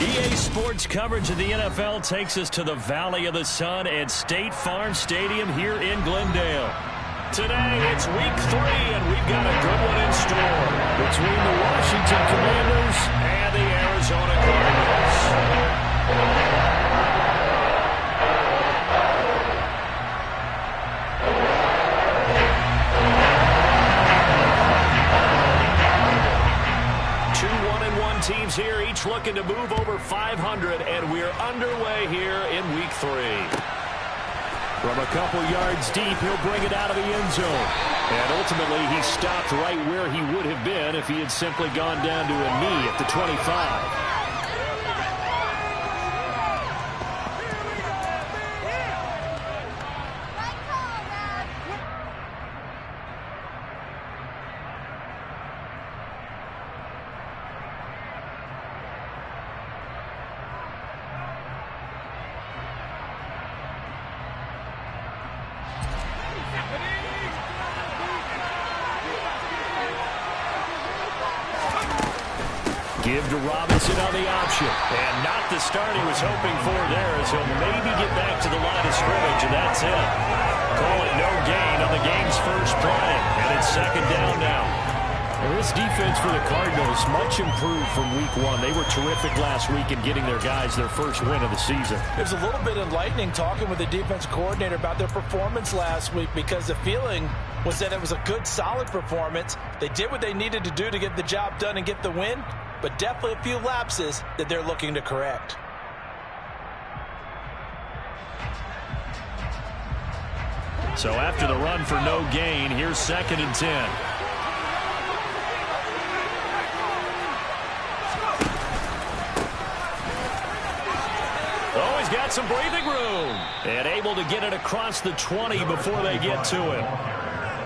EA Sports coverage of the NFL takes us to the Valley of the Sun at State Farm Stadium here in Glendale. Today, it's week 3, and we've got a good one in store between the Washington Commanders and the Arizona Cardinals. 2-1-1 teams here, each looking to move over 500, and we're underway here in week 3. From a couple yards deep, he'll bring it out of the end zone. And ultimately, he stopped right where he would have been if he had simply gone down to a knee at the 25. Give to Robinson on the option. And not the start he was hoping for there, as he'll maybe get back to the line of scrimmage, and that's it. Call it no gain on the game's first play. And it's second down now. Well, this defense for the Cardinals much improved from week 1. They were terrific last week in getting their guys their first win of the season. It was a little bit enlightening talking with the defense coordinator about their performance last week, because the feeling was that it was a good, solid performance. They did what they needed to do to get the job done and get the win, but definitely a few lapses that they're looking to correct. So after the run for no gain, here's 2nd and 10. Oh, he's got some breathing room. And able to get it across the 20 before they get to him.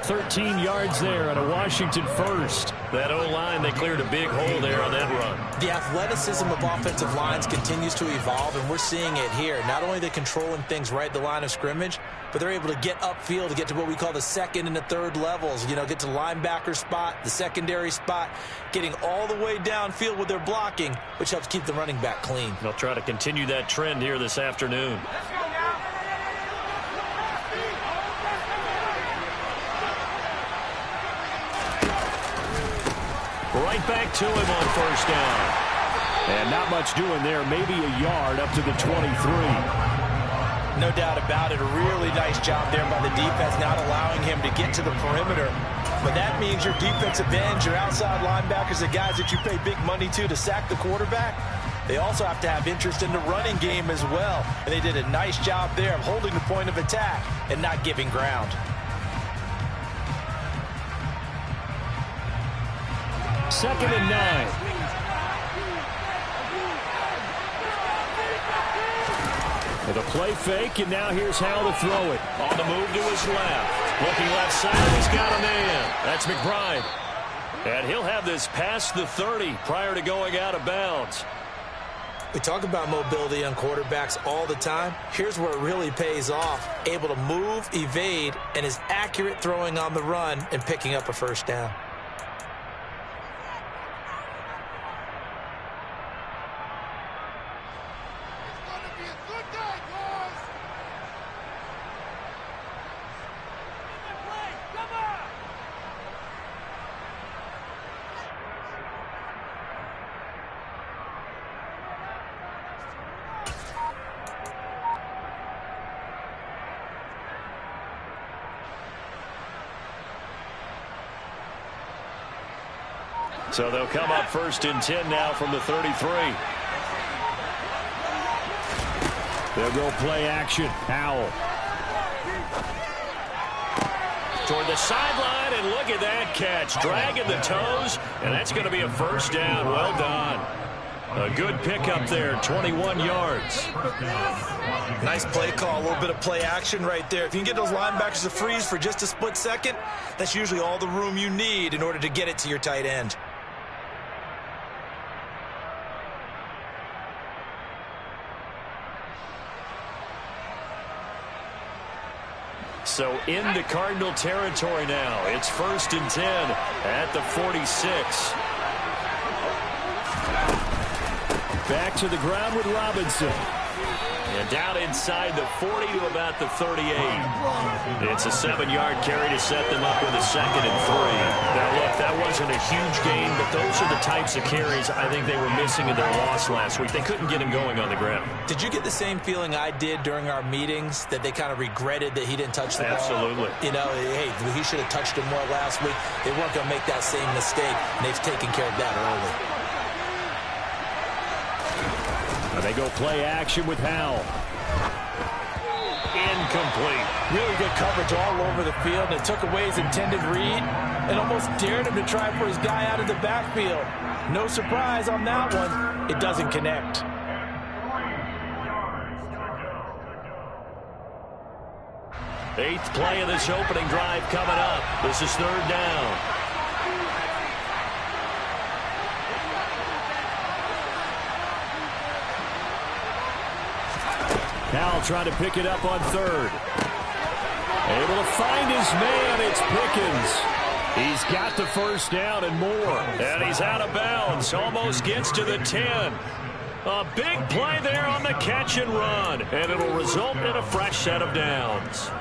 13 yards there and a Washington first. That O-line, they cleared a big hole there on that run. The athleticism of offensive lines continues to evolve, and we're seeing it here. Not only are they controlling things right at the line of scrimmage, but they're able to get upfield to get to what we call the 2nd and the 3rd levels. You know, get to the linebacker spot, the secondary spot, getting all the way downfield with their blocking, which helps keep the running back clean. They'll try to continue that trend here this afternoon. Right back to him on first down. And not much doing there. Maybe a yard up to the 23. No doubt about it. A really nice job there by the defense, not allowing him to get to the perimeter. But that means your defensive ends, your outside linebackers, the guys that you pay big money to sack the quarterback, they also have to have interest in the running game as well. And they did a nice job there of holding the point of attack and not giving ground. 2nd and 9. With a play fake, and now here's how to throw it. On the move to his left. Looking left side, he's got a man. That's McBride. And he'll have this past the 30 prior to going out of bounds. We talk about mobility on quarterbacks all the time. Here's where it really pays off. Able to move, evade, and is accurate throwing on the run and picking up a first down. So they'll come up 1st and 10 now from the 33. They'll go play action. Howell. Toward the sideline, and look at that catch. Dragging the toes, and that's going to be a first down. Well done. A good pickup there, 21 yards. Nice play call, a little bit of play action right there. If you can get those linebackers to freeze for just a split second, that's usually all the room you need in order to get it to your tight end. So into Cardinal territory now. It's 1st and 10 at the 46. Back to the ground with Robinson. And down inside the 40 to about the 38. It's a 7-yard carry to set them up with a 2nd and 3. Now, look, that wasn't a huge gain, but those are the types of carries I think they were missing in their loss last week. They couldn't get him going on the ground. Did you get the same feeling I did during our meetings, that they kind of regretted that he didn't touch the ball? Absolutely. You know, hey, he should have touched him more last week. They weren't going to make that same mistake, and they've taken care of that early. They go play action with Howell. Incomplete. Really good coverage all over the field, and it took away his intended read and almost dared him to try for his guy out of the backfield. No surprise on that one. It doesn't connect. Eighth play of this opening drive coming up. This is 3rd down. Howell trying to pick it up on 3rd. Able to find his man. It's Pickens. He's got the 1st down and more. And he's out of bounds. Almost gets to the 10. A big play there on the catch and run. And it'll result in a fresh set of downs.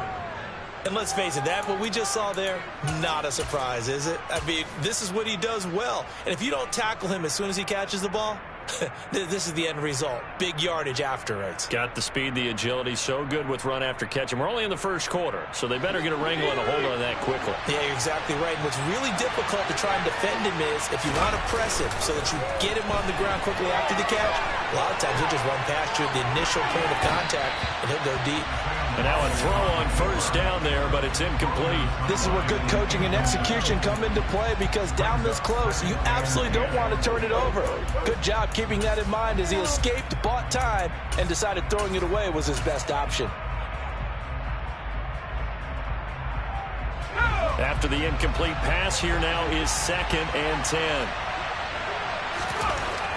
And let's face it, that what we just saw there, not a surprise, is it? I mean, this is what he does well. And if you don't tackle him as soon as he catches the ball, this is the end result. Big yardage afterwards. Got the speed, the agility, so good with run after catch. And we're only in the 1st quarter, so they better get a wrangle and a hold on that quickly. Yeah, you're exactly right. And what's really difficult to try and defend him is if you want to press him so that you get him on the ground quickly after the catch, a lot of times he'll just run past you at the initial point of contact, and he'll go deep. And now a throw on 1st down there, but it's incomplete. This is where good coaching and execution come into play, because down this close, you absolutely don't want to turn it over. Good job keeping that in mind as he escaped, bought time, and decided throwing it away was his best option. After the incomplete pass, here now is 2nd and 10.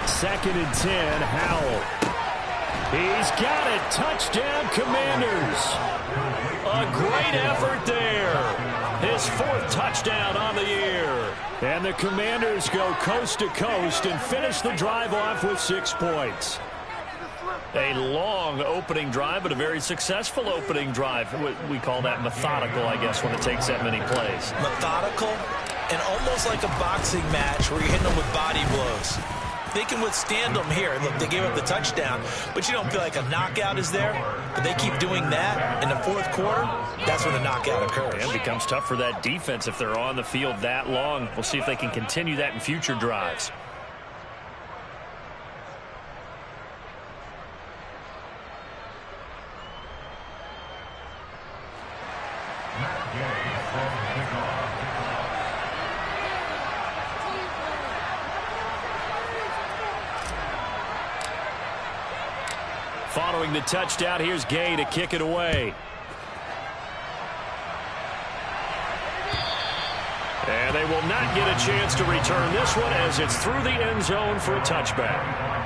2nd and 10, Howell. He's got it. Touchdown, Commanders. A great effort there. His 4th touchdown on the year. And the Commanders go coast to coast and finish the drive off with 6 points. A long opening drive, but a very successful opening drive. We call that methodical, I guess, when it takes that many plays. Methodical and almost like a boxing match where you're hitting them with body blows. They can withstand them here. Look, they gave up the touchdown, but you don't feel like a knockout is there. But they keep doing that in the 4th quarter. That's when the knockout occurs. And it becomes tough for that defense if they're on the field that long. We'll see if they can continue that in future drives. Following the touchdown, here's Gay to kick it away. And they will not get a chance to return this one as it's through the end zone for a touchback.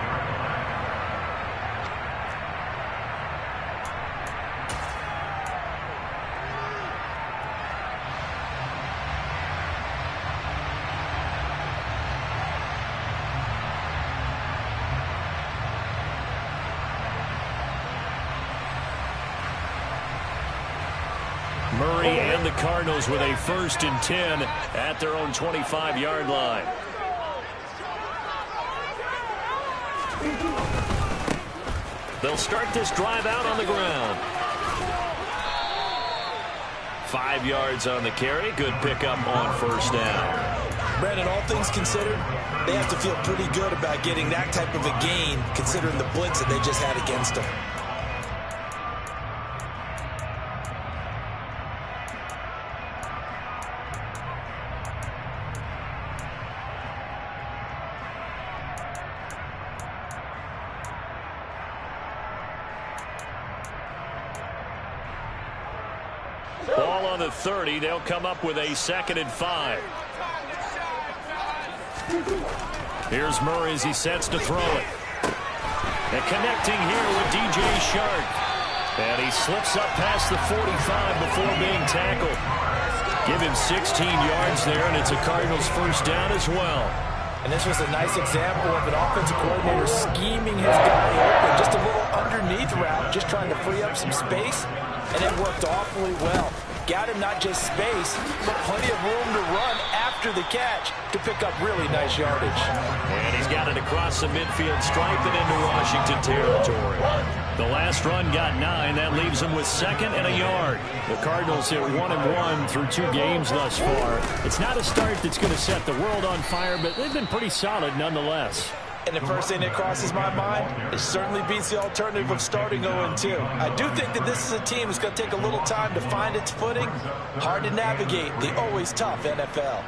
Murray and the Cardinals with a 1st and 10 at their own 25-yard line. They'll start this drive out on the ground. 5 yards on the carry. Good pickup on 1st down. Brandon, all things considered, they have to feel pretty good about getting that type of a gain considering the blitz that they just had against them. Ball on the 30. They'll come up with a 2nd and 5. Here's Murray as he sets to throw it. And connecting here with DJ Shark. And he slips up past the 45 before being tackled. Give him 16 yards there, and it's a Cardinals 1st down as well. And this was a nice example of an offensive coordinator scheming his guy open. Just a little underneath route, just trying to free up some space, and it worked awfully well. Got him not just space, but plenty of room to run after the catch to pick up really nice yardage. And he's got it across the midfield stripe and into Washington territory. The last run got 9. That leaves him with 2nd and a yard. The Cardinals hit 1-1 through 2 games thus far. It's not a start that's going to set the world on fire, but they've been pretty solid nonetheless. And the first thing that crosses my mind, it certainly beats the alternative of starting 0-2. I do think that this is a team that's going to take a little time to find its footing. Hard to navigate the always tough NFL.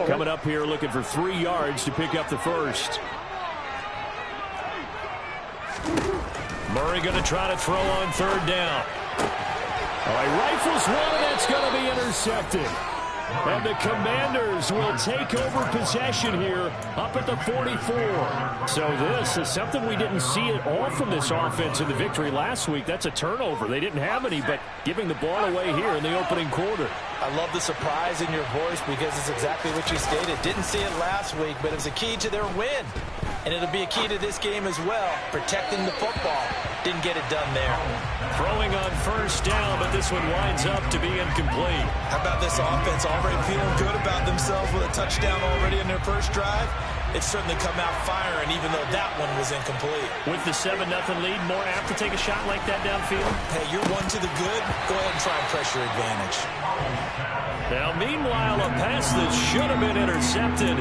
Coming up here looking for 3 yards to pick up the first. Murray going to try to throw on 3rd down. All right, rifles one, and that's going to be intercepted. And the Commanders will take over possession here up at the 44. So this is something we didn't see at all from this offense in the victory last week. That's a turnover. They didn't have any, but giving the ball away here in the opening quarter. I love the surprise in your voice because it's exactly what you stated. Didn't see it last week, but it was a key to their win. And it'll be a key to this game as well, protecting the football. Didn't get it done there. Throwing on 1st down, but this one winds up to be incomplete. How about this offense already feeling good about themselves with a touchdown already in their first drive? It's certainly come out firing, even though that one was incomplete. With the 7-0 lead, more apt to take a shot like that downfield? Hey, you're one to the good. Go ahead and try and press your advantage. Now, meanwhile, a pass that should have been intercepted,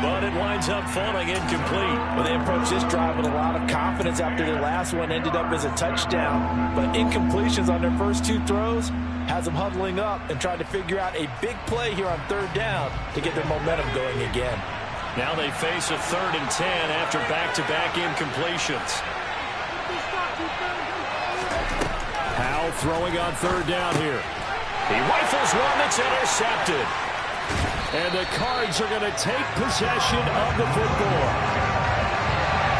but it winds up falling incomplete. Well, they approached this drive with a lot of confidence after their last one ended up as a touchdown. But incompletions on their first 2 throws has them huddling up and trying to figure out a big play here on 3rd down to get their momentum going again. Now they face a 3rd and 10 after back-to-back incompletions. Powell throwing on 3rd down here. He rifles one that's intercepted. And the Cards are going to take possession of the football.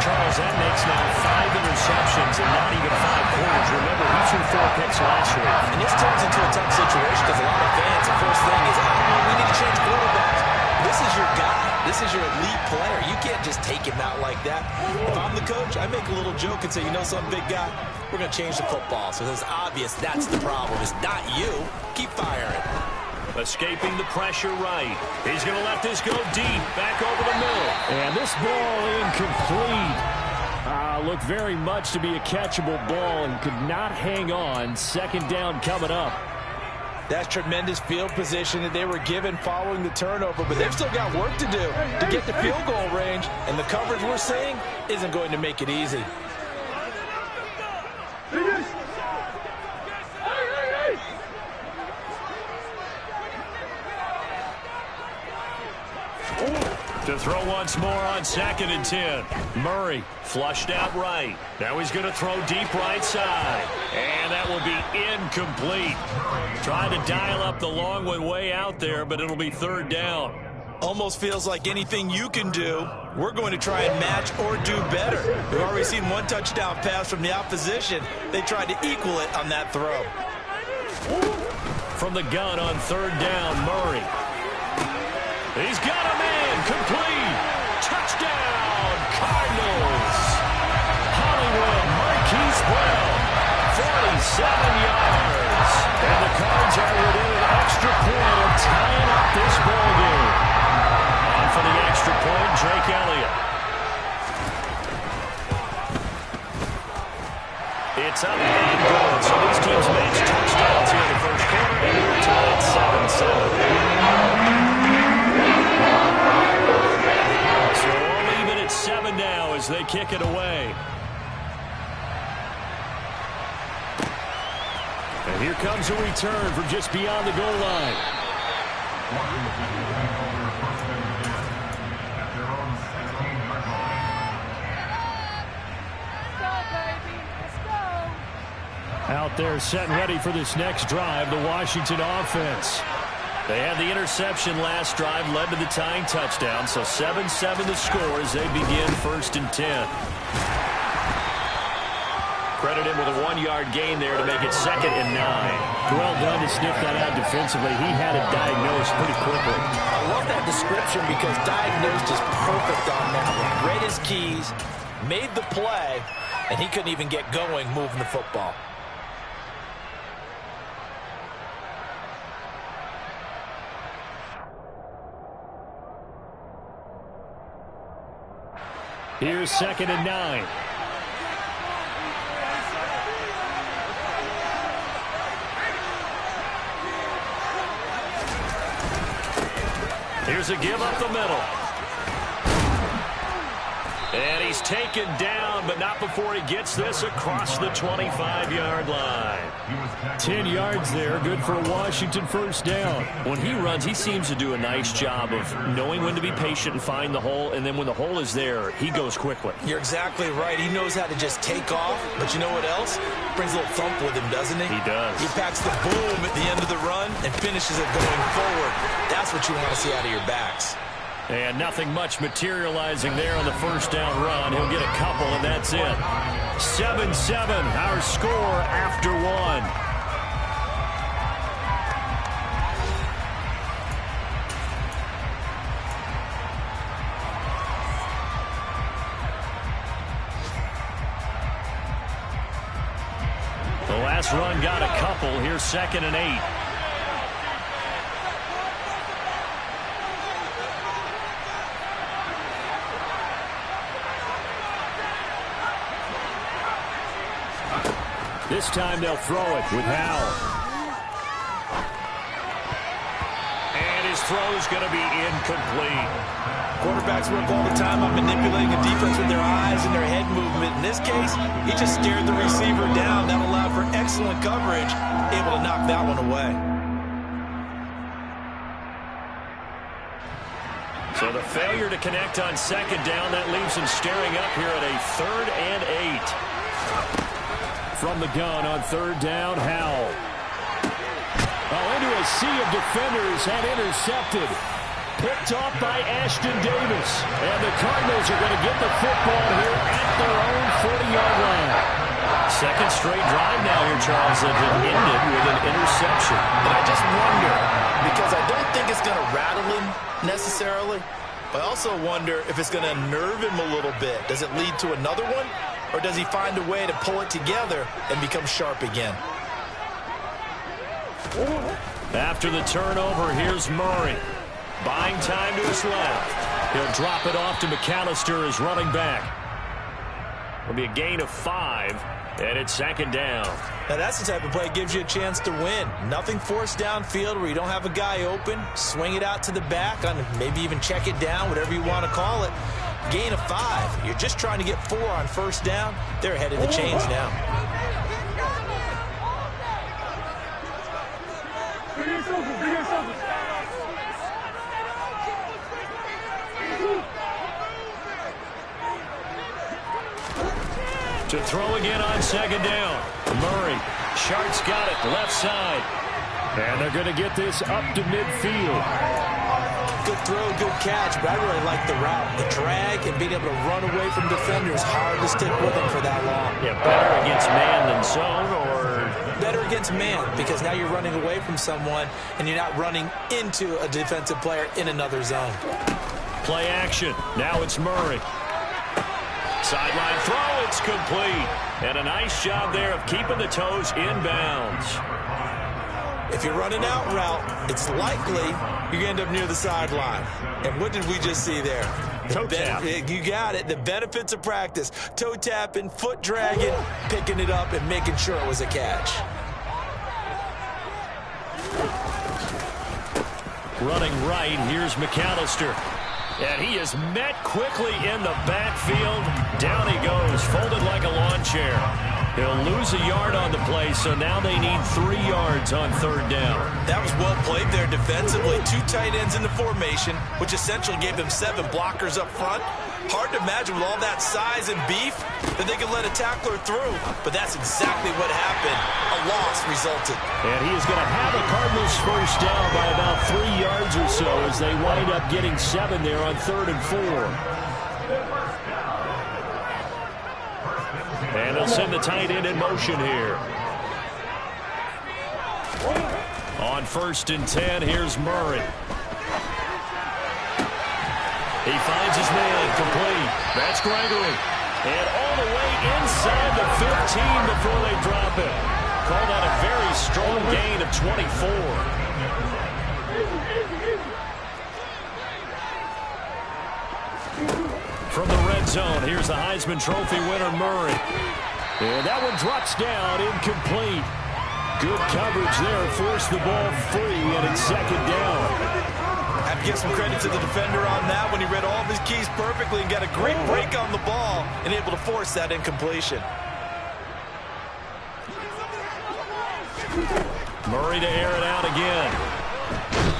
Charles, that makes now 5 interceptions and not even 5 quarters. Remember, he threw 4 picks last week. And this turns into a tough situation because a lot of fans, the first thing is, we need to change quarterbacks. This is your guy. This is your elite player. You can't just take him out like that. If I'm the coach, I make a little joke and say, you know something, big guy? We're going to change the football. So it's obvious that's the problem. It's not you. Keep firing. Escaping the pressure right. He's going to let this go deep. Back over the middle. And this ball incomplete. Looked very much to be a catchable ball and could not hang on. 2nd down coming up. That's tremendous field position that they were given following the turnover, but they've still got work to do to get the field goal range, and the coverage we're seeing isn't going to make it easy. To throw once more on 2nd and 10. Murray flushed out right. Now he's going to throw deep right side. And that will be incomplete. Trying to dial up the long one way out there, but it'll be 3rd down. Almost feels like anything you can do, we're going to try and match or do better. We've already seen 1 touchdown pass from the opposition. They tried to equal it on that throw. From the gun on 3rd down, Murray. He's got a man, complete. Touchdown, Cardinals. Hollywood Marquise Brown, 47 yards. And the Cards are within an extra point of tying up this ball game. On for the extra point, Jake Elliott. It's up and good. So these teams match touchdowns here in the first quarter, and we're tied 7-7. So all even at 7 now as they kick it away. And here comes a return from just beyond the goal line. Out there set and ready for this next drive, the Washington offense. They had the interception last drive, led to the tying touchdown, so 7-7 the score as they begin 1st and 10. Credit him with a 1-yard gain there to make it 2nd and 9. Well done to sniff that out defensively. He had it diagnosed pretty quickly. I love that description because diagnosed is perfect on that one. Read his keys, made the play, and he couldn't even get going moving the football. Here's 2nd and 9. Here's a give up the middle. And he's taken down, but not before he gets this across the 25-yard line. 10 yards there, good for a Washington first down. When he runs, he seems to do a nice job of knowing when to be patient and find the hole, and then when the hole is there, he goes quickly. You're exactly right. He knows how to just take off, but you know what else? Brings a little thump with him, doesn't he? He does. He packs the boom at the end of the run and finishes it going forward. That's what you want to see out of your backs. And nothing much materializing there on the first down run. He'll get a couple, and that's it. 7-7, our score after 1. The last run got a couple. Here's 2nd and 8. This time they'll throw it with Howell. And his throw's going to be incomplete. Quarterbacks work all the time on manipulating a defense with their eyes and their head movement. In this case, he just stared the receiver down. That allowed for excellent coverage, able to knock that one away. So the failure to connect on 2nd down, that leaves him staring up here at a 3rd and 8. From the gun on 3rd down, Howell. Into a sea of defenders and intercepted. Picked off by Ashton Davis. And the Cardinals are going to get the football here at their own 40-yard line. Second straight drive now here, Charles, that ended with an interception. And I just wonder, because I don't think it's going to rattle him necessarily, but I also wonder if it's going to nerve him a little bit. Does it lead to another one? Or does he find a way to pull it together and become sharp again? After the turnover, here's Murray. Buying time to his left. He'll drop it off to McAllister as running back. It'll be a gain of 5, and it's 2nd down. Now that's the type of play that gives you a chance to win. Nothing forced downfield where you don't have a guy open. Swing it out to the back, maybe even check it down, whatever you want to call it. Gain of 5. You're just trying to get 4 on first down. They're ahead of the chains now. To throw again on 2nd down. Murray. Shart's got it left side. And they're going to get this up to midfield. Good throw, good catch, but I really like the route. The drag and being able to run away from defenders, hard to stick with them for that long. Yeah, better against man than zone, or? Better against man, because now you're running away from someone and you're not running into a defensive player in another zone. Play action. Now it's Murray. Sideline throw, it's complete. And a nice job there of keeping the toes inbounds. If you're running out route, it's likely you're going to end up near the sideline. And what did we just see there? Toe tap. You got it. The benefits of practice. Toe tapping, foot dragging, picking it up, and making sure it was a catch. Running right, here's McAllister. And he is met quickly in the backfield. Down he goes, folded like a lawn chair. He'll lose a yard on the play, so now they need 3 yards on 3rd down. That was well played there defensively. 2 tight ends in the formation, which essentially gave them 7 blockers up front. Hard to imagine with all that size and beef that they could let a tackler through, but that's exactly what happened. A loss resulted. And he is going to have a Cardinals first down by about 3 yards or so as they wind up getting 7 there on 3rd and 4. And they'll send the tight end in motion here. On 1st and 10, here's Murray. He finds his man, complete. That's Gregory. And all the way inside the 15 before they drop it. Call that a very strong gain of 24. From the red zone, here's the Heisman Trophy winner, Murray. And that one drops down, incomplete. Good coverage there, forced the ball free, and it's 2nd down. I have to give some credit to the defender on that when he read all of his keys perfectly and got a great break on the ball and able to force that incompletion. Murray to air it out again.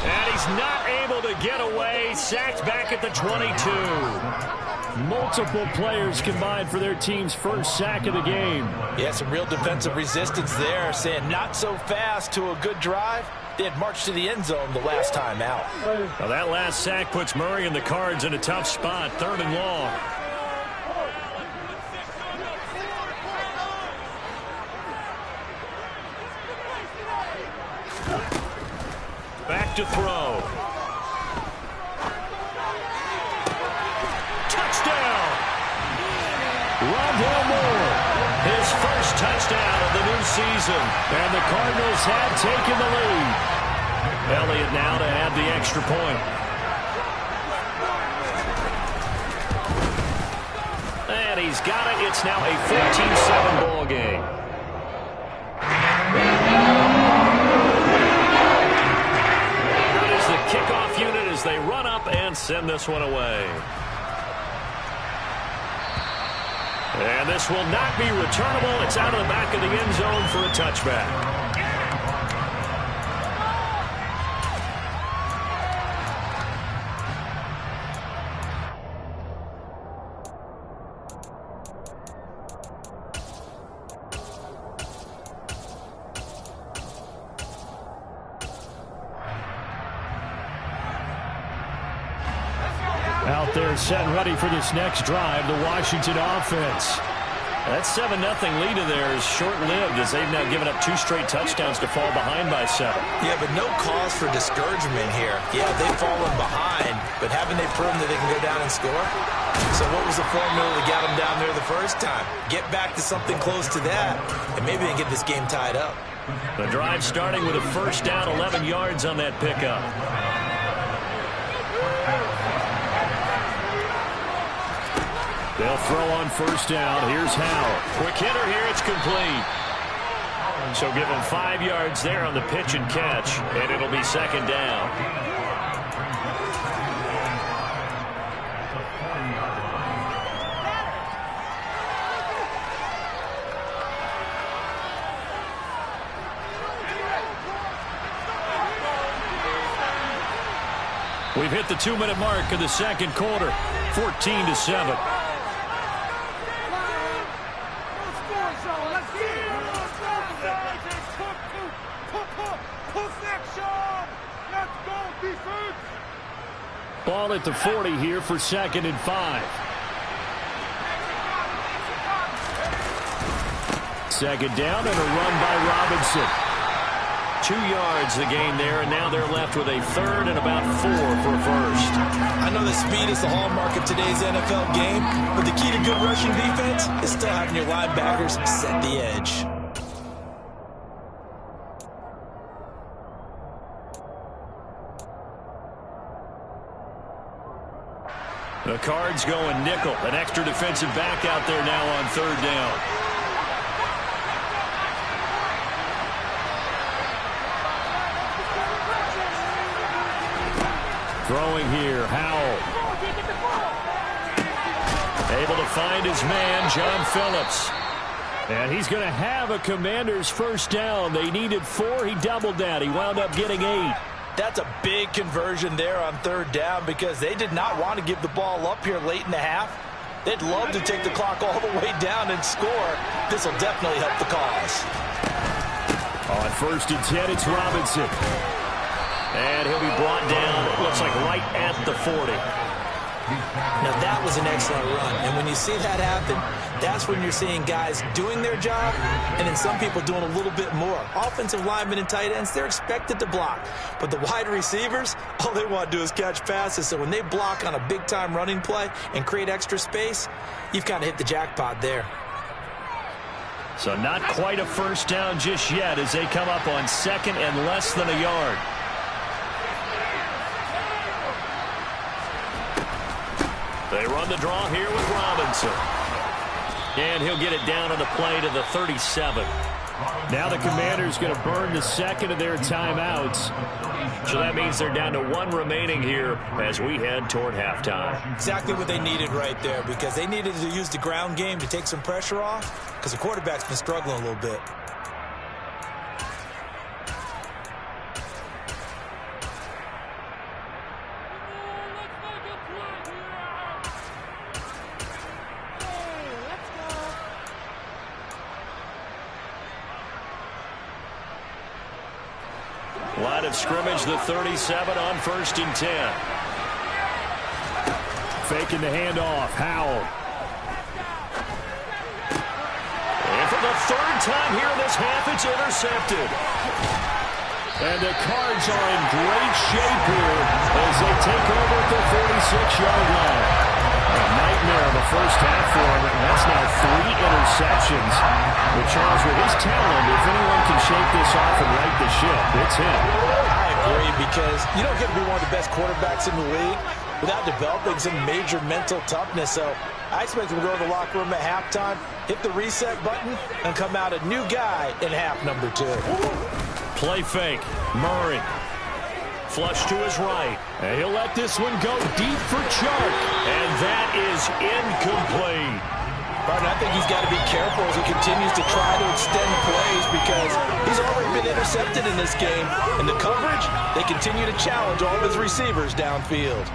And he's not able to get away. Sacked back at the 22. Multiple players combined for their team's first sack of the game. Yeah, some real defensive resistance there, saying not so fast to a good drive. They had marched to the end zone the last time out. Now that last sack puts Murray and the Cards in a tough spot, 3rd and long. Back to throw. Touchdown! Rondale Moore, his first touchdown of the new season. And the Cardinals have taken the lead. Elliott now to add the extra point. And he's got it. It's now a 14-7 ball game. Kickoff unit as they run up and send this one away. And this will not be returnable. It's out of the back of the end zone for a touchback. Out there set and ready for this next drive, the Washington offense. That 7-0 lead of theirs is short-lived as they've now given up 2 straight touchdowns to fall behind by 7. Yeah, but no cause for discouragement here. Yeah, they've fallen behind, but haven't they proven that they can go down and score? So what was the formula that got them down there the first time? Get back to something close to that, and maybe they can get this game tied up. The drive starting with a first down, 11 yards on that pickup. They'll throw on first down. Here's Howell. Quick hitter here. It's complete. So give him 5 yards there on the pitch and catch, and it'll be 2nd down. We've hit the 2-minute mark of the 2nd quarter, 14-7. Ball at the 40 here for 2nd and 5. 2nd down and a run by Robinson. 2 yards the gain there, and now they're left with a 3rd and about 4 for a first. I know the speed is the hallmark of today's NFL game, but the key to good rushing defense is still having your linebackers set the edge. The Cards going nickel. An extra defensive back out there now on 3rd down. Throwing here, Howell. Able to find his man, John Phillips. And he's going to have a Commander's first down. They needed 4. He doubled that. He wound up getting 8. That's a big conversion there on 3rd down because they did not want to give the ball up here late in the half. They'd love to take the clock all the way down and score. This will definitely help the cause. On 1st and 10, it's Robinson. And he'll be brought down, looks like right at the 40. Now, that was an excellent run. And when you see that happen, that's when you're seeing guys doing their job and then some people doing a little bit more. Offensive linemen and tight ends, they're expected to block. But the wide receivers, all they want to do is catch passes. So when they block on a big-time running play and create extra space, you've kind of hit the jackpot there. So not quite a first down just yet as they come up on second and less than a yard. They run the draw here with Robinson. And he'll get it down on the play to the 37. Now the Commanders going to burn the second of their timeouts. So that means they're down to one remaining here as we head toward halftime. Exactly what they needed right there, because they needed to use the ground game to take some pressure off, because the quarterback's been struggling a little bit. Line of scrimmage, the 37 on 1st and 10. Faking the handoff, Howell. And for the third time here in this half, it's intercepted. And the Cards are in great shape here as they take over at the 46-yard line. A nightmare of the first half for him. That's now 3 interceptions. But Charles, with his talent, if anyone can shake this off and right the ship, it's him. I agree, because you don't get to be one of the best quarterbacks in the league without developing some major mental toughness. So I expect him to go to the locker room at halftime, hit the reset button, and come out a new guy in half number 2. Play fake. Murray. Flush to his right. And he'll let this one go deep for Chark. And that is incomplete. Barton, I think he's got to be careful as he continues to try to extend plays, because he's already been intercepted in this game. And the coverage, they continue to challenge all of his receivers downfield.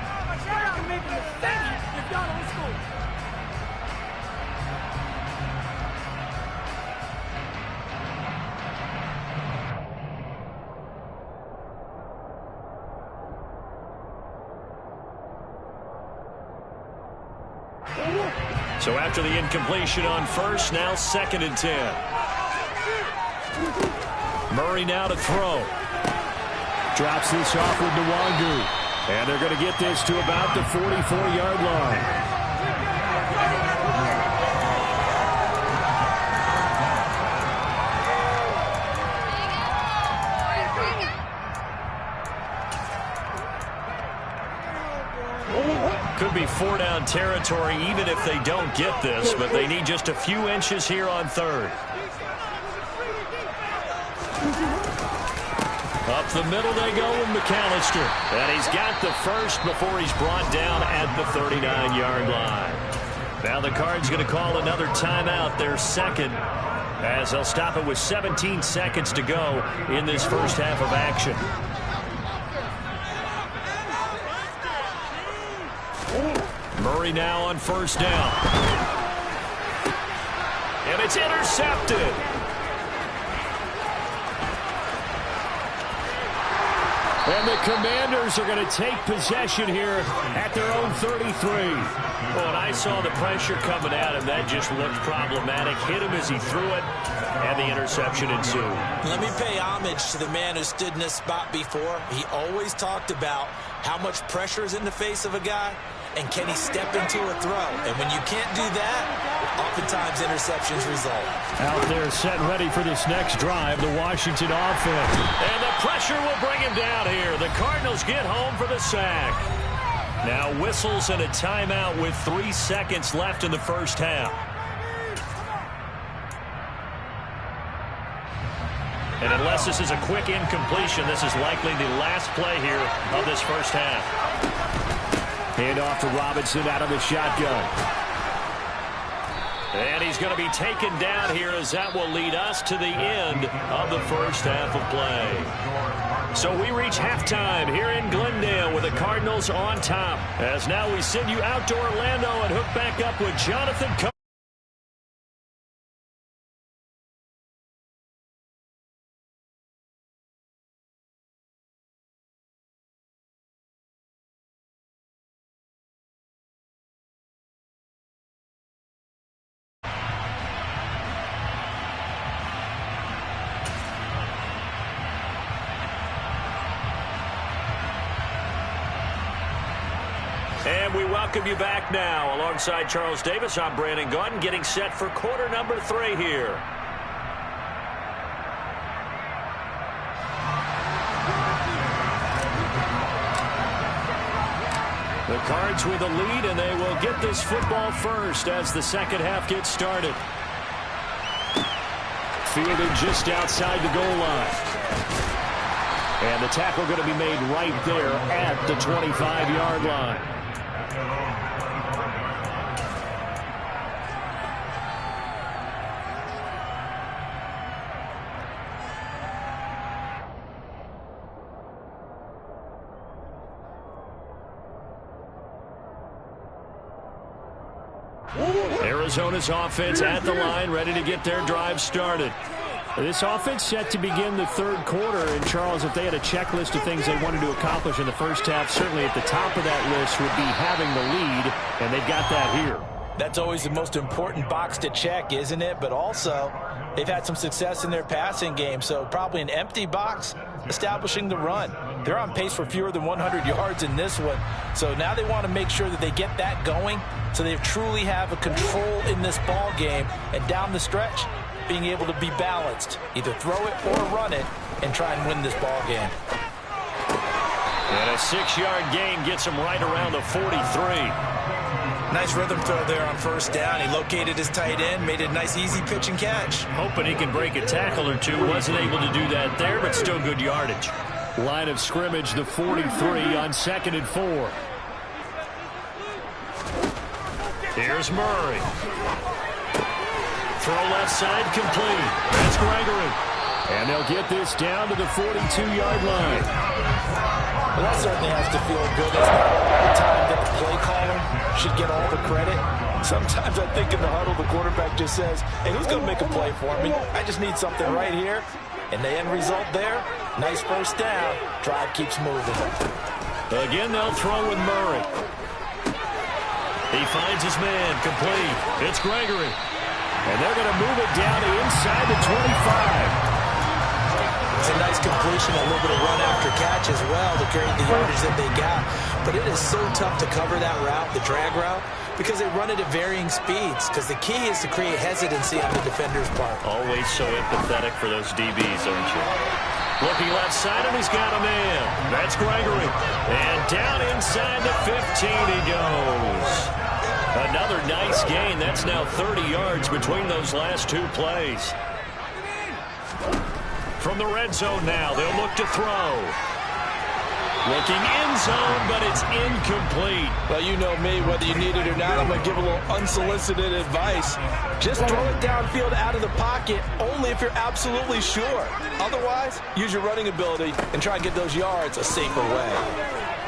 So after the incompletion on first, now 2nd and 10. Murray now to throw. Drops this off with Nwangu. And they're going to get this to about the 44-yard line. Could be 4-down territory even if they don't get this, but they need just a few inches here on 3rd. Up the middle they go with McAllister. And he's got the first before he's brought down at the 39-yard line. Now the Cards going to call another timeout, their second, as they'll stop it with 17 seconds to go in this first half of action. Murray now on 1st down. And it's intercepted. And the Commanders are going to take possession here at their own 33. Well, when I saw the pressure coming at him, that just looked problematic. Hit him as he threw it, and the interception ensued. Let me pay homage to the man who stood in this spot before. He always talked about how much pressure is in the face of a guy, and can he step into a throw? And when you can't do that, oftentimes interceptions result. Out there set ready for this next drive, the Washington offense. And the pressure will bring him down here. The Cardinals get home for the sack. Now whistles and a timeout with 3 seconds left in the first half. And unless this is a quick incompletion, this is likely the last play here of this first half. Handoff to Robinson out of the shotgun. And he's going to be taken down here as that will lead us to the end of the first half of play. So we reach halftime here in Glendale with the Cardinals on top. As now we send you out to Orlando and hook back up with Jonathan And we welcome you back now. Alongside Charles Davis, I'm Brandon Gaudin, getting set for quarter number 3 here. The Cards with a lead, and they will get this football first as the second half gets started. Fielded just outside the goal line. And the tackle going to be made right there at the 25-yard line. Arizona's offense at the line, ready to get their drive started. This offense set to begin the third quarter. And, Charles, if they had a checklist of things they wanted to accomplish in the first half, certainly at the top of that list would be having the lead, and they've got that here. That's always the most important box to check, isn't it? But also, they've had some success in their passing game, so probably an empty box establishing the run. They're on pace for fewer than 100 yards in this one, so now they want to make sure that they get that going so they truly have a control in this ball game, and down the stretch, being able to be balanced, either throw it or run it, and try and win this ball game. And a 6-yard gain gets him right around the 43. Nice rhythm throw there on first down. He located his tight end, made it a nice easy pitch and catch. Hoping he can break a tackle or two. Wasn't able to do that there, but still good yardage. Line of scrimmage, the 43 on 2nd and 4. Here's Murray. Throw left side complete. That's Gregory. And they'll get this down to the 42-yard line. Well, that certainly has to feel good. It's not all the time that the play caller should get all the credit. Sometimes I think in the huddle, the quarterback just says, hey, who's going to make a play for me? I just need something right here. And the end result there, nice first down. Drive keeps moving. Again, they'll throw with Murray. He finds his man, complete. It's Gregory. And they're going to move it down to inside the 25. It's a nice completion, a little bit of run after catch as well to carry the yardage that they got. But it is so tough to cover that route, the drag route, because they run it at varying speeds. Because the key is to create hesitancy on the defender's part. Always so empathetic for those DBs, aren't you? Looking left side, and he's got a man. That's Gregory. And down inside the 15 he goes. Another nice gain. That's now 30 yards between those last two plays. From the red zone now, they'll look to throw. Looking end zone, but it's incomplete. Well, you know me, whether you need it or not, I'm going to give a little unsolicited advice. Just throw it downfield out of the pocket, only if you're absolutely sure. Otherwise, use your running ability and try and get those yards a safer way.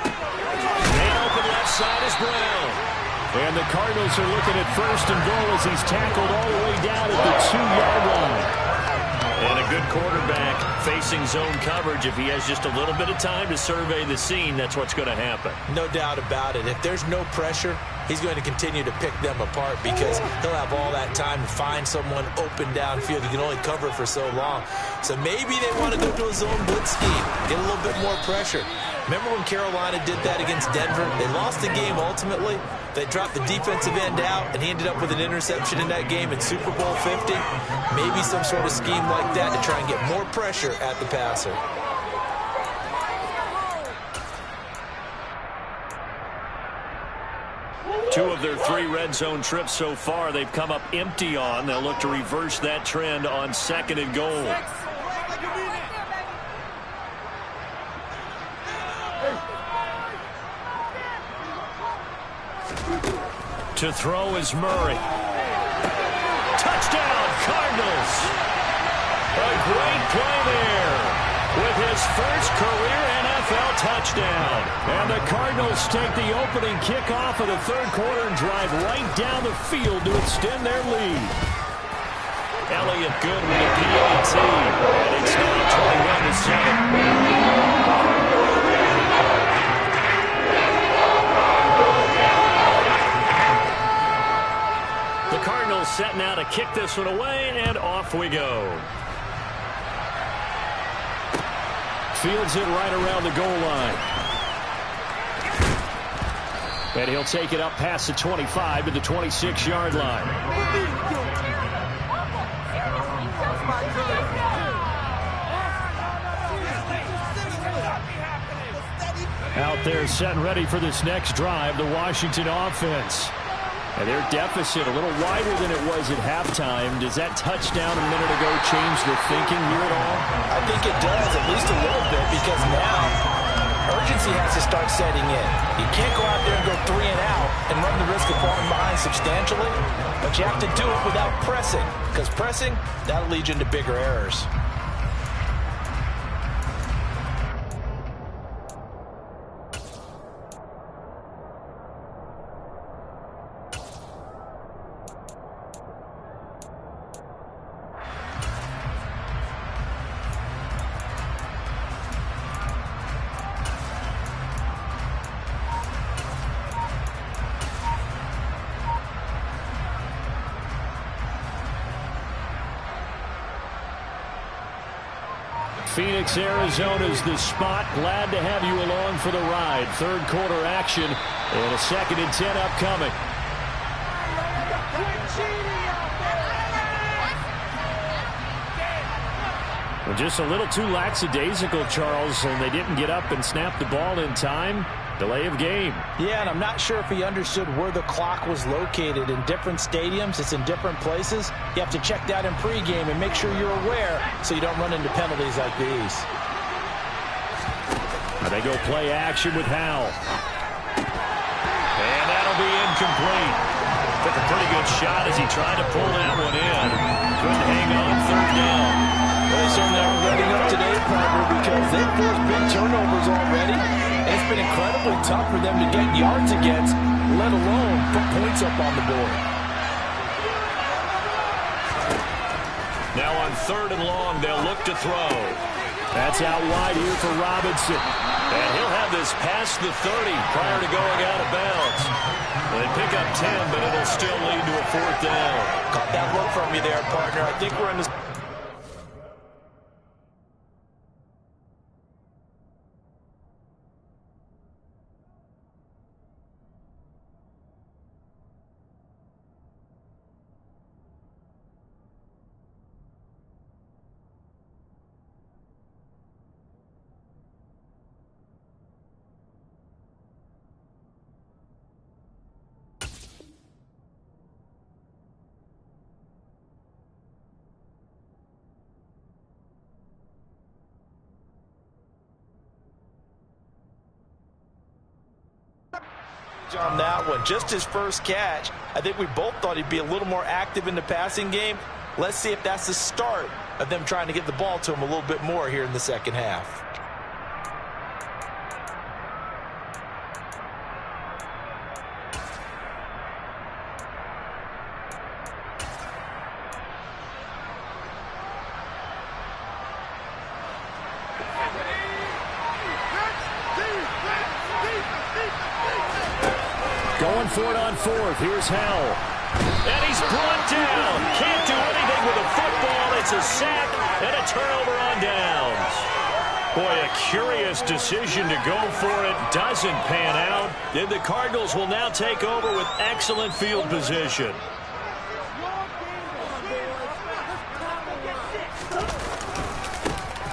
Man open left side is Brown. And the Cardinals are looking at 1st and goal as he's tackled all the way down at the 2-yard line. And a good quarterback facing zone coverage. If he has just a little bit of time to survey the scene, that's what's going to happen. No doubt about it. If there's no pressure, he's going to continue to pick them apart because he'll have all that time to find someone open downfield. He can only cover for so long. So maybe they want to go to a zone blitz scheme, get a little bit more pressure. Remember when Carolina did that against Denver? They lost the game ultimately. They dropped the defensive end out, and he ended up with an interception in that game in Super Bowl 50. Maybe some sort of scheme like that to try and get more pressure at the passer. Two of their 3 red zone trips so far, they've come up empty on. They'll look to reverse that trend on 2nd and goal. To throw is Murray. Touchdown, Cardinals. A great play there with his first career NFL touchdown. And the Cardinals take the opening kickoff of the third quarter and drive right down the field to extend their lead. Elliott good with the PAT. And it's now 21-7. Cardinals set now to kick this one away, and off we go. Fields it right around the goal line. And he'll take it up past the 25 to the 26-yard line. Out there set and ready for this next drive, the Washington offense. And their deficit a little wider than it was at halftime. Does that touchdown a minute ago change the thinking here at all? I think it does, at least a little bit, because now urgency has to start setting in. You can't go out there and go 3 and out and run the risk of falling behind substantially, but you have to do it without pressing, because pressing, that'll lead you into bigger errors. Phoenix, Arizona's the spot. Glad to have you along for the ride. Third quarter action and a 2nd and 10 upcoming. Well, just a little too lackadaisical, Charles, and they didn't get up and snap the ball in time. Delay of game. Yeah, and I'm not sure if he understood where the clock was located. In different stadiums, it's in different places. You have to check that in pregame and make sure you're aware so you don't run into penalties like these. They go play action with Howell. And that'll be incomplete. Took a pretty good shot as he tried to pull that one in. Couldn't hang on 3rd down. Well, they certainly are ready up today, partner, because they've forced big turnovers already. And it's been incredibly tough for them to get yards against, let alone put points up on the board. Now on 3rd and long, they'll look to throw. That's out wide here for Robinson. And he'll have this past the 30 prior to going out of bounds. They pick up 10, but it'll still lead to a 4th down. Caught that look from you there, partner. I think we're in this. On that one, just his first catch. I think we both thought he'd be a little more active in the passing game. Let's see if that's the start of them trying to get the ball to him a little bit more here in the second half. Going for it on 4th. Here's Howell. And he's brought down. Can't do anything with the football. It's a sack and a turnover on downs. Boy, a curious decision to go for it. Doesn't pan out. And the Cardinals will now take over with excellent field position.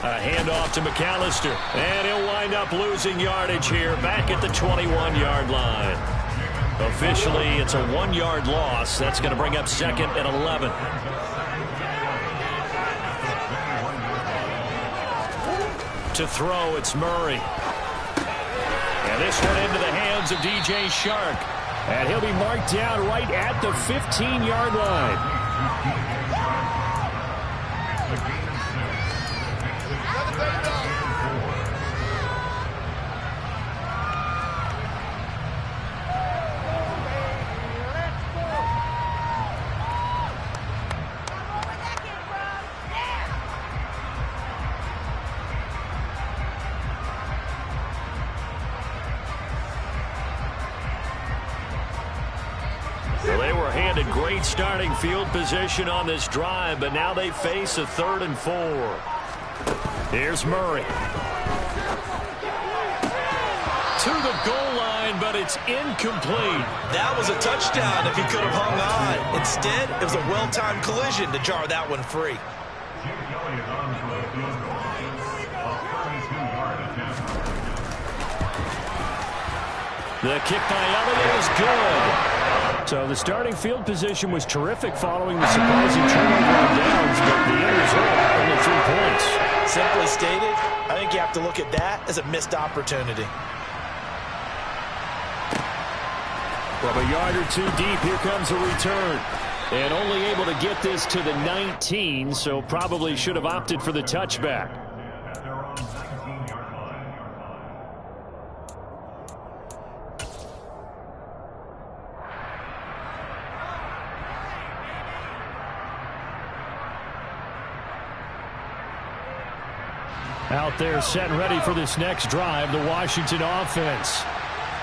A handoff to McAllister. And he'll wind up losing yardage here back at the 21-yard line. Officially, it's a 1-yard loss. That's going to bring up 2nd and 11. To throw, it's Murray. And this one into the hands of DJ Shark. And he'll be marked down right at the 15-yard line. Well, they were handed great starting field position on this drive, but now they face a 3rd and 4. Here's Murray. to the goal line, but it's incomplete. That was a touchdown if he could have hung on. Instead, it was a well-timed collision to jar that one free. The kick by Elliott is good. So the starting field position was terrific following the surprising turnover on downs, but the end result, only 3 points. Simply stated, I think you have to look at that as a missed opportunity. From a yard or two deep, here comes a return. And only able to get this to the 19, so probably should have opted for the touchback. Out there set and ready for this next drive, the Washington offense.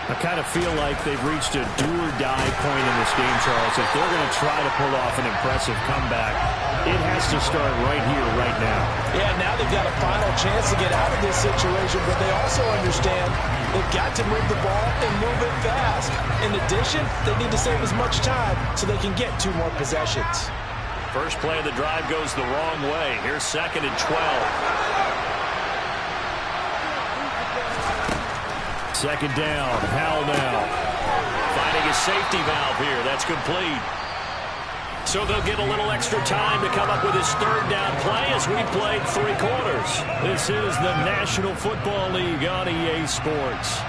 I kind of feel like they've reached a do-or-die point in this game, Charles. If they're going to try to pull off an impressive comeback, it has to start right here, right now. Yeah, now they've got a final chance to get out of this situation, but they also understand they've got to move the ball and move it fast. In addition, they need to save as much time so they can get 2 more possessions. First play of the drive goes the wrong way. Here's 2nd and 12. Second down, Howell now. Finding a safety valve here. That's complete. So they'll get a little extra time to come up with his 3rd down play as we played 3 quarters. This is the National Football League on EA Sports.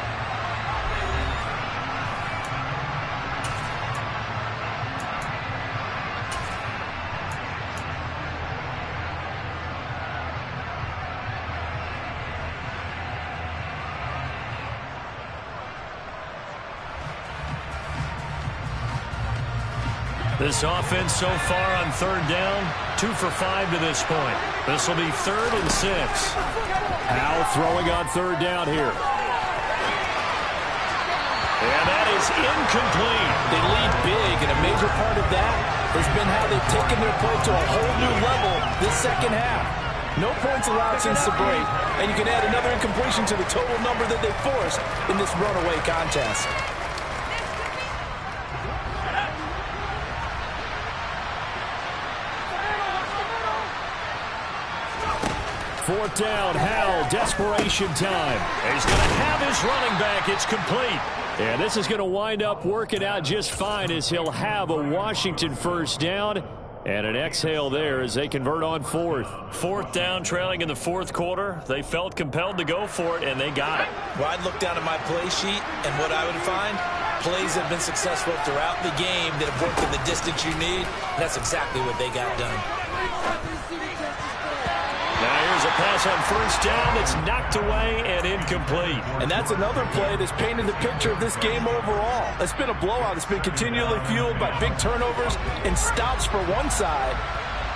This offense so far on 3rd down, 2 for 5 to this point. This will be 3rd and 6. Howell throwing on 3rd down here. And that is incomplete. They lead big, and a major part of that has been how they've taken their play to a whole new level this second half. No points allowed since the break, and you can add another incompletion to the total number that they forced in this runaway contest. 4th down, Howell, desperation time. He's going to have his running back. It's complete. And this is going to wind up working out just fine as he'll have a Washington 1st down. And an exhale there as they convert on 4th. 4th down, trailing in the 4th quarter. They felt compelled to go for it, and they got it. Well, I'd look down at my play sheet, and what I would find, plays have been successful throughout the game that have worked in the distance you need. And that's exactly what they got done. Now here's a pass on 1st down that's knocked away and incomplete. And that's another play that's painted the picture of this game overall. It's been a blowout. It's been continually fueled by big turnovers and stops for one side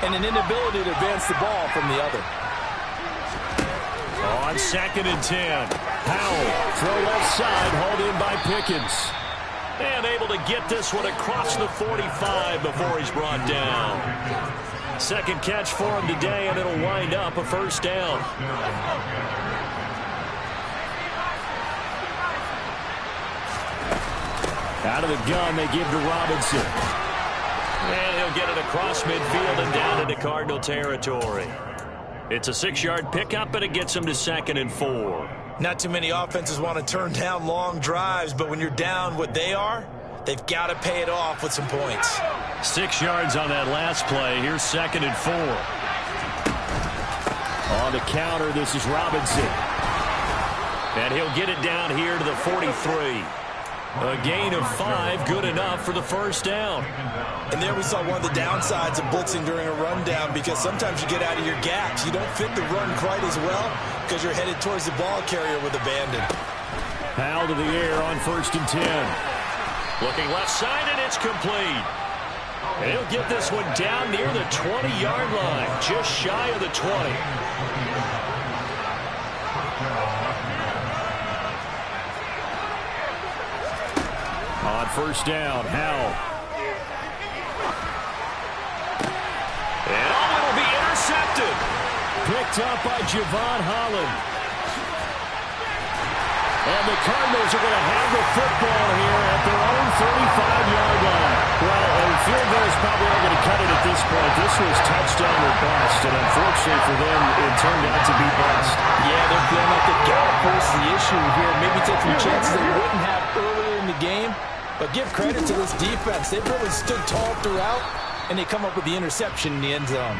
and an inability to advance the ball from the other. On 2nd and 10, Howell, throw left side, hauled in by Pickens. And able to get this one across the 45 before he's brought down. 2nd catch for him today, and it'll wind up a 1st down. Out of the gun, they give to Robinson. And he'll get it across midfield and down into Cardinal territory. It's a 6-yard pickup, but it gets him to 2nd and 4. Not too many offenses want to turn down long drives, but when you're down what they are, they've got to pay it off with some points. 6 yards on that last play. Here's 2nd and 4. On the counter, this is Robinson. And he'll get it down here to the 43. A gain of 5, good enough for the 1st down. And there we saw one of the downsides of blitzing during a rundown, because sometimes you get out of your gaps. You don't fit the run quite as well because you're headed towards the ball carrier with abandon. Howell to the air on 1st and 10. Looking left side, and it's complete. And he'll get this one down near the 20-yard line, just shy of the 20. On 1st down, Howell. And it'll be intercepted. Picked up by Javon Holland. And the Cardinals are going to have the football here at their own 35-yard line. Well, field goals probably aren't going to cut it at this point. This was touchdown or bust, and unfortunately for them, it turned out to be bust. Yeah, they're feeling like they've got to force the issue here. Maybe take some chances they wouldn't have earlier in the game. But give credit to this defense. They've really stood tall throughout, and they come up with the interception in the end zone.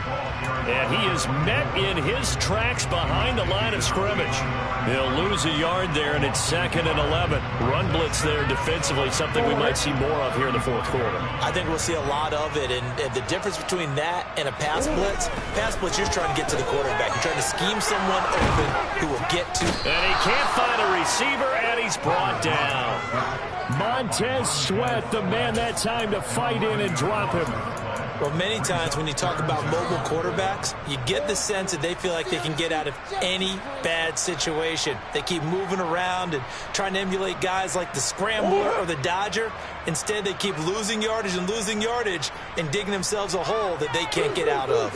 And he is met in his tracks behind the line of scrimmage. He'll lose a yard there, and it's 2nd and 11. Run blitz there defensively, something we might see more of here in the fourth quarter. I think we'll see a lot of it, and the difference between that and a pass blitz, you're trying to get to the quarterback. You're trying to scheme someone open who will get to. And he can't find a receiver, and he's brought down. Montez Sweat, the man that time to fight in and drop him. Well, many times when you talk about mobile quarterbacks, you get the sense that they feel like they can get out of any bad situation. They keep moving around and trying to emulate guys like the Scrambler or the Dodger. Instead, they keep losing yardage and digging themselves a hole that they can't get out of.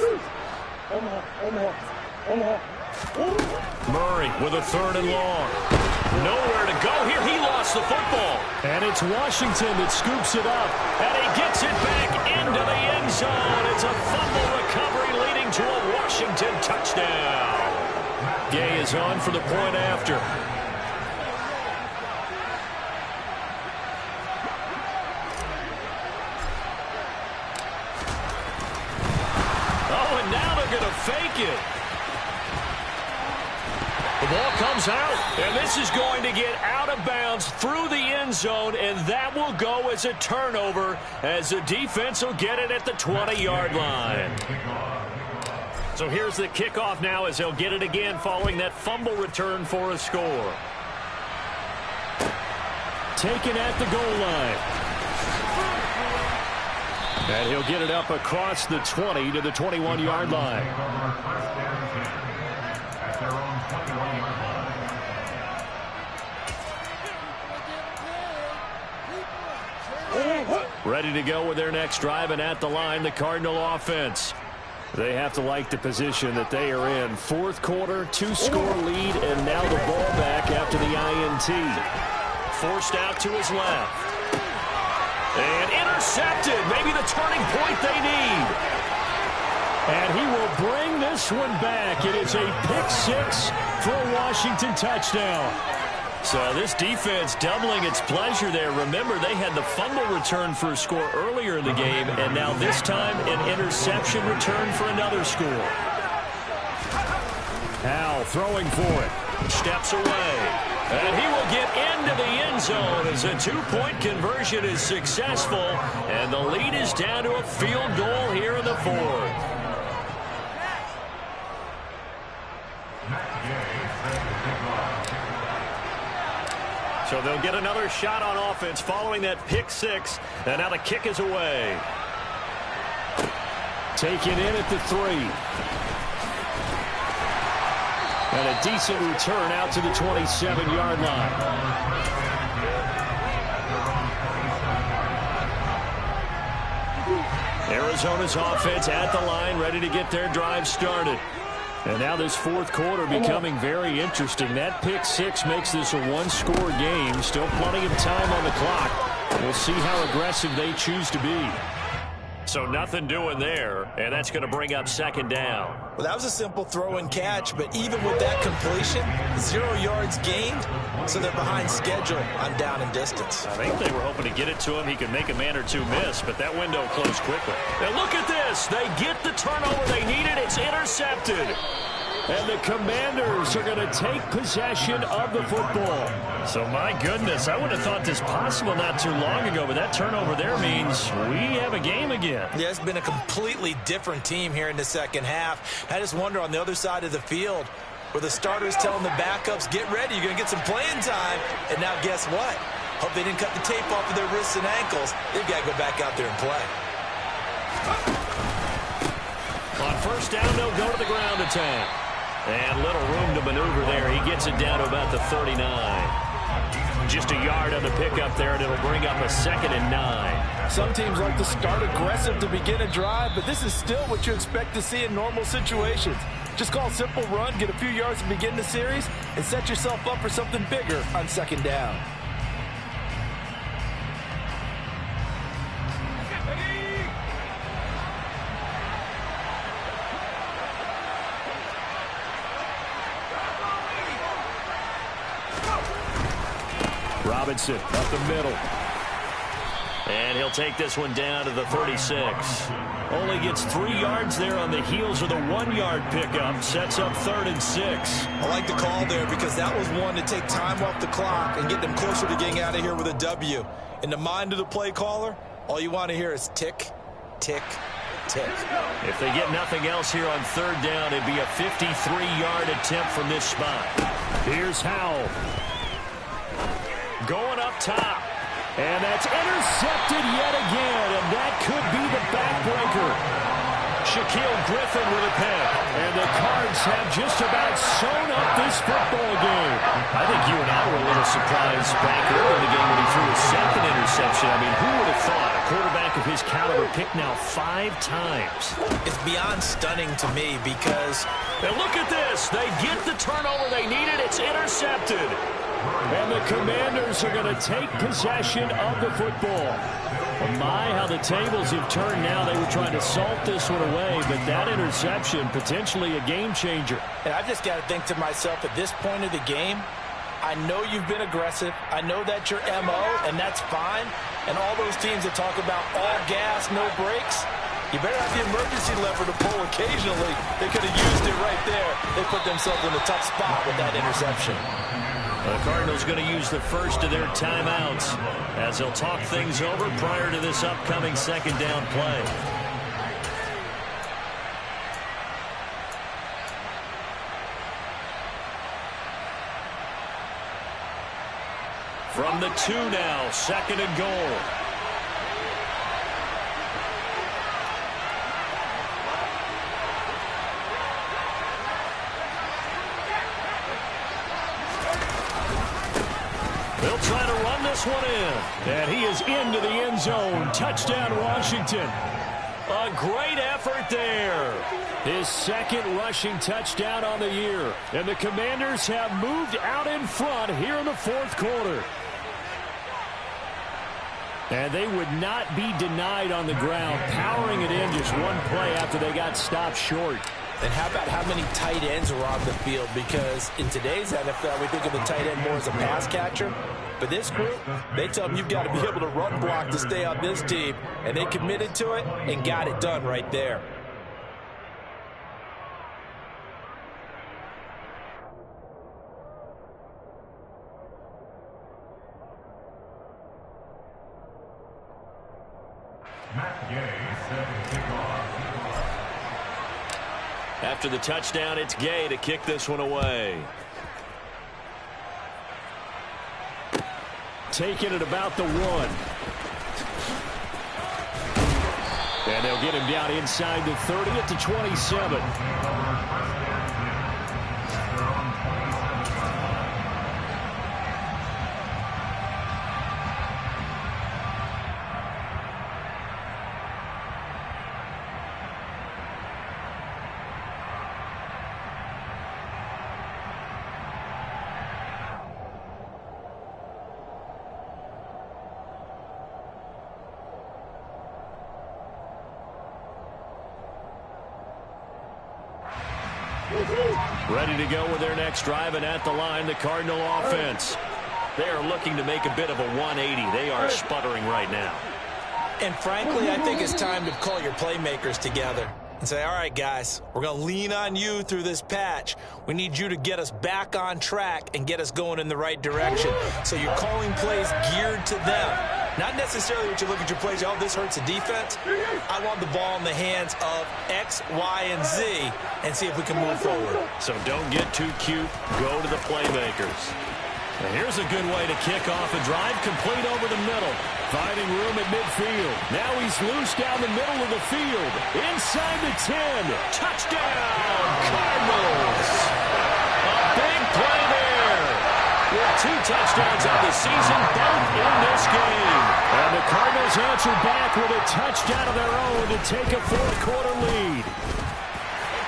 Murray with a 3rd and long. Nowhere to go here. He lost the football. And it's Washington that scoops it up. And he gets it back into the end zone. It's a fumble recovery leading to a Washington touchdown. Gay is on for the point after. Oh, and now they're going to fake it. The ball comes out, and this is going to get out of bounds through the end zone, and that will go as a turnover as the defense will get it at the 20-yard line. So here's the kickoff now as they'll get it again following that fumble return for a score. Taken at the goal line. And he'll get it up across the 20 to the 21-yard line. Ready to go with their next drive, and at the line, the Cardinal offense. They have to like the position that they are in. Fourth quarter, 2-score lead, and now the ball back after the INT. Forced out to his left. And intercepted. Maybe the turning point they need. And he will bring this one back. It is a pick-6 for a Washington touchdown. So this defense doubling its pleasure there. Remember, they had the fumble return for a score earlier in the game, and now this time an interception return for another score. Howell throwing for it. Steps away. And he will get into the end zone as a 2-point conversion is successful, and the lead is down to a field goal here in the fourth. So they'll get another shot on offense following that pick-6, and now the kick is away. Taken in at the 3. And a decent return out to the 27-yard line. Arizona's offense at the line, ready to get their drive started. And now this fourth quarter becoming very interesting. That pick-6 makes this a 1-score game. Still plenty of time on the clock. We'll see how aggressive they choose to be. So nothing doing there, and that's going to bring up 2nd down. Well, that was a simple throw and catch, but even with that completion, 0 yards gained, so they're behind schedule on down and distance. I think they were hoping to get it to him. He could make a man or two miss, but that window closed quickly. And look at this. They get the turnover they needed. It's intercepted. And the Commanders are going to take possession of the football. So, my goodness, I would have thought this possible not too long ago, but that turnover there means we have a game again. Yeah, it's been a completely different team here in the second half. I just wonder on the other side of the field where the starters telling the backups, get ready, you're going to get some playing time. And now guess what? Hope they didn't cut the tape off of their wrists and ankles. They've got to go back out there and play. On first down, they'll go to the ground attack. And little room to maneuver there. He gets it down to about the 39. Just a yard on the pickup there, and it'll bring up a 2nd and 9. Some teams like to start aggressive to begin a drive, but this is still what you expect to see in normal situations. Just call a simple run, get a few yards to begin the series, and set yourself up for something bigger on second down. Robinson up the middle. And he'll take this one down to the 36. Only gets 3 yards there on the heels of the 1-yard pickup. Sets up 3rd and 6. I like the call there because that was one to take time off the clock and get them closer to getting out of here with a W. In the mind of the play caller, all you want to hear is tick, tick, tick. If they get nothing else here on 3rd down, it'd be a 53-yard attempt from this spot. Here's Howell. Going up top. And that's intercepted yet again, and that could be the backbreaker. Shaquille Griffin with a pick. And the Cards have just about sewn up this football game. I think you and I were a little surprised back early in the game when he threw his 2nd interception. I mean, who would have thought a quarterback of his caliber picked now 5 times? It's beyond stunning to me because... And look at this. They get the turnover they needed. It's intercepted. And the Commanders are going to take possession of the football. Well, my, how the tables have turned now. They were trying to salt this one away, but that interception, potentially a game changer. And I've just got to think to myself, at this point of the game, I know you've been aggressive. I know that's your MO, and that's fine. And all those teams that talk about all gas, no brakes, you better have the emergency lever to pull occasionally. They could have used it right there. They put themselves in a tough spot with that interception. The Cardinals going to use the first of their timeouts as they'll talk things over prior to this upcoming 2nd down play. From the 2 now, 2nd and goal. They'll try to run this one in. And he is into the end zone. Touchdown, Washington. A great effort there. His 2nd rushing touchdown on the year. And the Commanders have moved out in front here in the 4th quarter. And they would not be denied on the ground, powering it in just one play after they got stopped short. And how about how many tight ends are on the field? Because in today's NFL, we think of the tight end more as a pass catcher. But this group, they tell them you've got to be able to run block to stay on this team. And they committed to it and got it done right there. After the touchdown, it's Gay to kick this one away. Taking it about the 1. And they'll get him down inside the 30 at the 27. Ready to go with their next drive, and at the line, the Cardinal offense. They are looking to make a bit of a 180. They are sputtering right now. And frankly, I think it's time to call your playmakers together and say, all right, guys, we're going to lean on you through this patch. We need you to get us back on track and get us going in the right direction. So you're calling plays geared to them. Not necessarily what you look at your plays, oh, this hurts the defense. I want the ball in the hands of X, Y, and Z and see if we can move forward. So don't get too cute. Go to the playmakers. And here's a good way to kick off a drive, complete over the middle. Finding room at midfield. Now he's loose down the middle of the field. Inside the 10. Touchdown, Cardinals. A big play there. With 2 touchdowns of the season, both in this game. And the Cardinals answer back with a touchdown of their own to take a 4th quarter lead.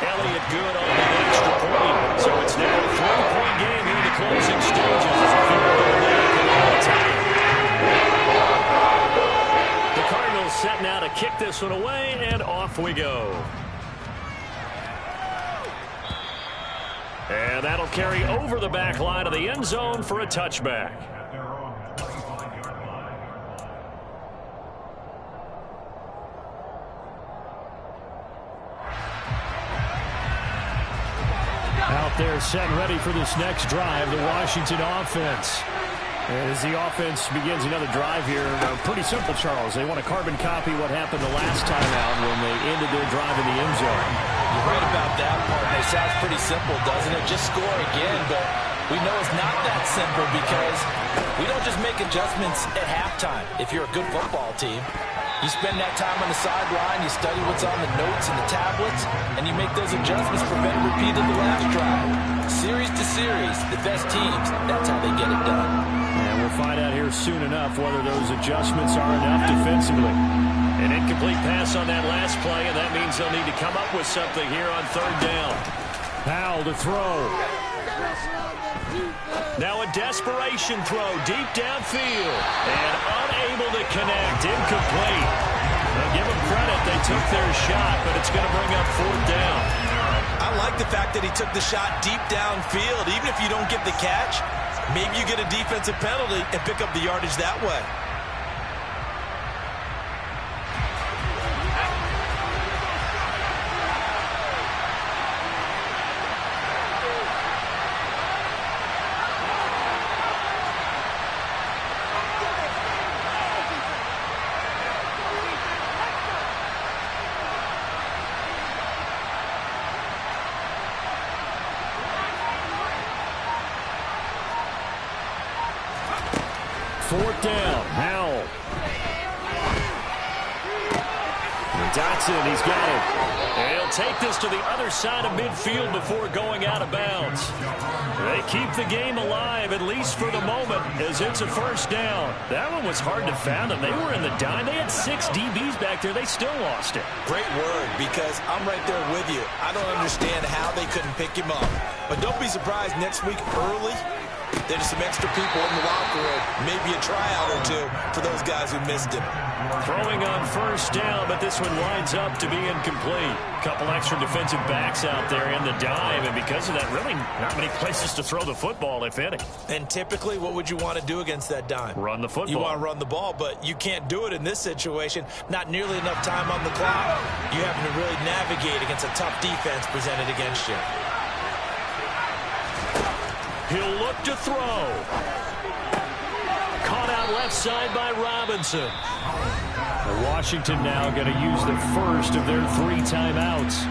Elliott good on the extra point. So it's now a 3-point game here in the closing stages as the field goal there can tie it. The Cardinals set now to kick this one away, and off we go. And that'll carry over the back line of the end zone for a touchback. Out there set and ready for this next drive, the Washington offense. As the offense begins another drive here, pretty simple, Charles. They want to carbon copy what happened the last time out when they ended their drive in the end zone. You're right about that part. It sounds pretty simple, doesn't it? Just score again, but we know it's not that simple because we don't just make adjustments at halftime if you're a good football team. You spend that time on the sideline, you study what's on the notes and the tablets, and you make those adjustments, prevent a repeat of the last drive. Series to series, the best teams, that's how they get it done. And we'll find out here soon enough whether those adjustments are enough defensively. An incomplete pass on that last play, and that means they'll need to come up with something here on third down. Powell to throw. Now a desperation throw deep downfield. And unable to connect. Incomplete. Well, give them credit. They took their shot, but it's going to bring up fourth down. I like the fact that he took the shot deep downfield. Even if you don't get the catch, maybe you get a defensive penalty and pick up the yardage that way. Fourth down, Howell. Dotson, he's got it. And he'll take this to the other side of midfield before going out of bounds. They keep the game alive, at least for the moment, as it's a first down. That one was hard to fathom. They were in the dime. They had 6 DBs back there. They still lost it. Great word, because I'm right there with you. I don't understand how they couldn't pick him up. But don't be surprised next week early, there's some extra people in the locker room, maybe a tryout or two for those guys who missed him. Throwing on first down, but this one winds up to be incomplete. Couple extra defensive backs out there in the dime, and because of that, really not many places to throw the football, if any. And typically, what would you want to do against that dime? Run the football. You want to run the ball, but you can't do it in this situation. Not nearly enough time on the clock. You having to really navigate against a tough defense presented against you. He'll look to throw. Caught out left side by Robinson. Washington now going to use the first of their 3 timeouts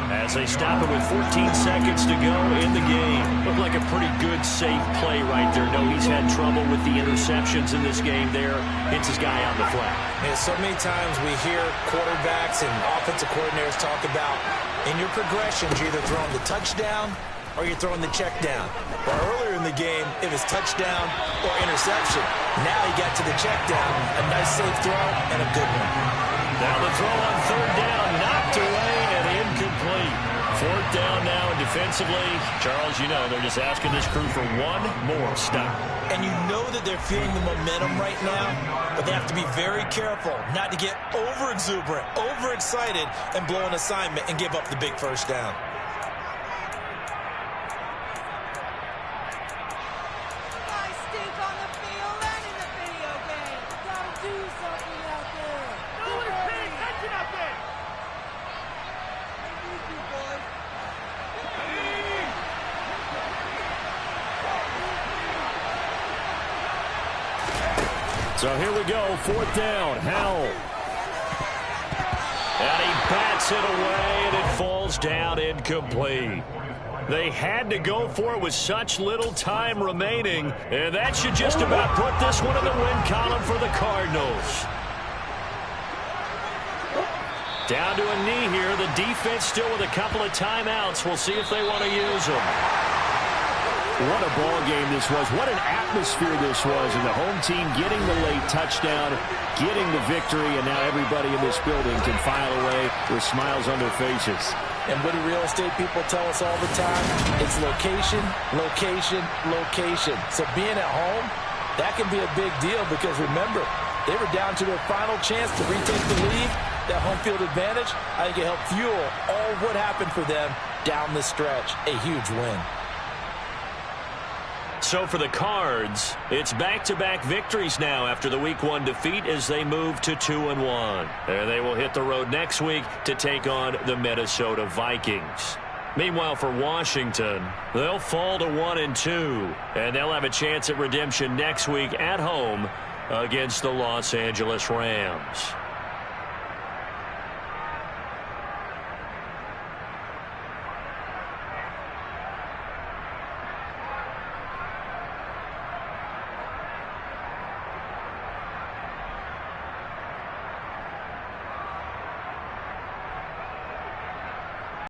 as they stop it with 14 seconds to go in the game. Looked like a pretty good, safe play right there. No, he's had trouble with the interceptions in this game there. Hits his guy on the flat. Yeah, so many times we hear quarterbacks and offensive coordinators talk about in your progressions, you're either throwing the touchdown or you're throwing the check down. Well, earlier in the game, it was touchdown or interception. Now he got to the check down. A nice safe throw and a good one. Now the throw on third down, knocked away and incomplete. Fourth down now, and defensively, Charles, you know, they're just asking this crew for one more stop. And you know that they're feeling the momentum right now, but they have to be very careful not to get over-exuberant, overexcited, and blow an assignment and give up the big first down. So here we go, fourth down, Howell. And he bats it away, and it falls down incomplete. They had to go for it with such little time remaining, and that should just about put this one in the win column for the Cardinals. Down to a knee here. The defense still with a couple of timeouts. We'll see if they want to use them. What a ball game this was. What an atmosphere this was. And the home team getting the late touchdown, getting the victory, and now everybody in this building can file away with smiles on their faces. And what do real estate people tell us all the time? It's location, location, location. So being at home, that can be a big deal because remember, they were down to their final chance to retake the lead. That home field advantage, I think it helped fuel all of what happened for them down the stretch. A huge win. So for the Cards, it's back-to-back victories now after the Week 1 defeat as they move to 2-1. And they will hit the road next week to take on the Minnesota Vikings. Meanwhile, for Washington, they'll fall to 1-2, and they'll have a chance at redemption next week at home against the Los Angeles Rams.